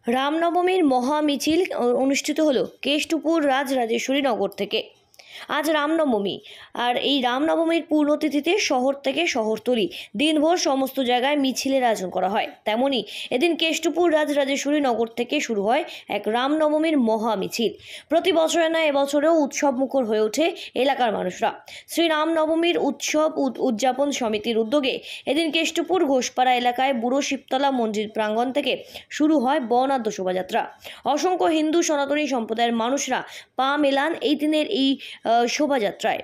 রামনবমীর মহা মিছিল অনুষ্ঠিত হলো কেষ্টপুর রাজরাজেশ্বরী নগর থেকে। আজ রামনবমী, আর এই রামনবমীর পূর্ণতিথিতে শহর থেকে শহরতলি দিনভর সমস্ত জায়গায় মিছিলের আয়োজন করা হয়। তেমনি এদিন কেষ্টপুর রাজরাজেশ্বরী নগর থেকে শুরু হয় এক রামনবমীর মহা মিছিল। প্রতি বছরে নয়, এবছরেও উৎসব মুখর হয়ে ওঠে এলাকার মানুষরা। শ্রী রামনবমীর উৎসব উদযাপন সমিতির উদ্যোগে এদিন কেষ্টপুর ঘোষপাড়া এলাকায় বুড়ো শিবতলা মন্দির প্রাঙ্গণ থেকে শুরু হয় বর্ণাঢ্য শোভাযাত্রা। অসংখ্য হিন্দু সনাতনী সম্প্রদায়ের মানুষরা পা মেলান এই দিনের এই শোভাযাত্রায়।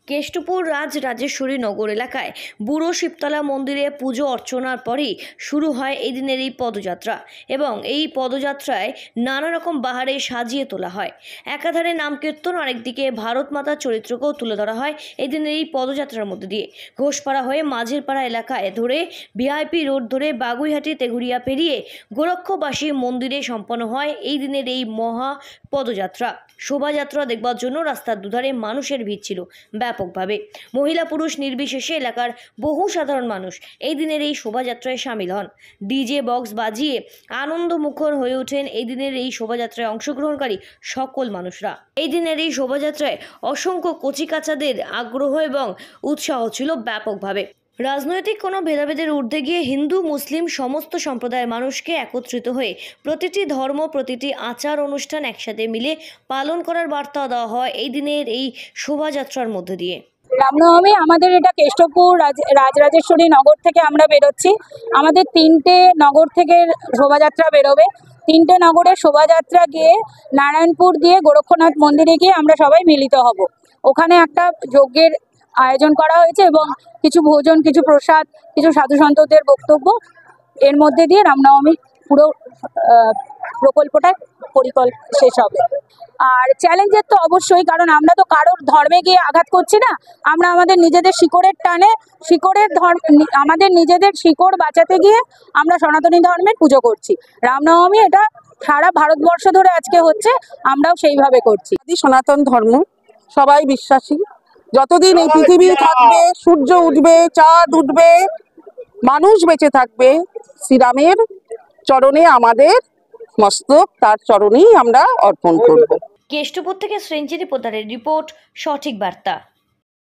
কেষ্টপুর রাজরাজেশ্বরী নগর এলাকায় বুড়ো শিবতলা মন্দিরে পুজো অর্চনার পরেই শুরু হয় এই দিনের এই পদযাত্রা, এবং এই পদযাত্রায় নানা রকম বাহারে সাজিয়ে তোলা হয়। একাধারে নাম কীর্তন, আরেকদিকে ভারত মাতার চরিত্রকেও তুলে ধরা হয় এই দিনের এই পদযাত্রার মধ্যে দিয়ে। ঘোষপাড়া হয়ে মাঝের পাড়া এলাকায় ধরে ভিআইপি রোড ধরে বাগুইহাটি তেঘুরিয়া পেরিয়ে গোরক্ষবাসী মন্দিরে সম্পন্ন হয় এই দিনের এই মহা পদযাত্রা। শোভাযাত্রা দেখবার জন্য রাস্তার দুধারে মানুষের ভিড় ছিল ব্যাপকভাবে। মহিলা পুরুষ নির্বিশেষে এলাকার বহু সাধারণ মানুষ এই দিনের এই শোভাযাত্রায় সামিল হন। ডিজে বক্স বাজিয়ে আনন্দমুখর হয়ে ওঠেন এই দিনের এই শোভাযাত্রায় অংশগ্রহণকারী সকল মানুষরা। এই দিনের এই শোভাযাত্রায় অসংখ্য কচিকাচাদের আগ্রহ এবং উৎসাহ ছিল ব্যাপকভাবে। রাজনৈতিক কোনো ভেদাভেদের ঊর্ধ্বে গিয়ে হিন্দু মুসলিম সমস্ত সম্প্রদায়ের মানুষকে একত্রিত হয়ে প্রতিটি ধর্ম, প্রতিটি আচার অনুষ্ঠান একসাথে মিলে পালন করার বার্তা দেওয়া হয় এই দিনের এই শোভাযাত্রার মধ্যে দিয়ে। রামনবমী আমাদের এটা কেষ্টপুর রাজরাজেশ্বরী নগর থেকে আমরা বেরোচ্ছি। আমাদের 3টে নগর থেকে শোভাযাত্রা বেরোবে। 3টে নগরের শোভাযাত্রা গিয়ে নারায়ণপুর দিয়ে গোরক্ষনাথ মন্দিরে গিয়ে আমরা সবাই মিলিত হব। ওখানে একটা যজ্ঞের আয়োজন করা হয়েছে এবং কিছু ভোজন, কিছু প্রসাদ, কিছু সাধু সন্তদের বক্তব্য, এর মধ্যে দিয়ে রামনবমী পুরো প্রকল্পটা শেষ হবে। আর চ্যালেঞ্জের তো অবশ্যই, কারণ আমরা তো কারোর ধর্মে গিয়ে আঘাত করছি না। আমরা আমাদের নিজেদের শিকড়ের টানে, আমাদের নিজেদের শিকড় বাঁচাতে গিয়ে আমরা সনাতনী ধর্মের পুজো করছি। রামনবমী এটা সারা ভারতবর্ষ ধরে আজকে হচ্ছে, আমরাও সেইভাবে করছি। সনাতন ধর্ম, সবাই বিশ্বাসী। যতদিন এই পৃথিবী থাকবে, সূর্য উঠবে, চাঁদ উঠবে, মানুষ বেঁচে থাকবে, শ্রীরামের চরণে আমাদের মস্তক তার চরণেই আমরা অর্পণ করব। কেষ্টপুর থেকে সৃঞ্জিনী পোদ্দারের রিপোর্ট, সঠিক বার্তা।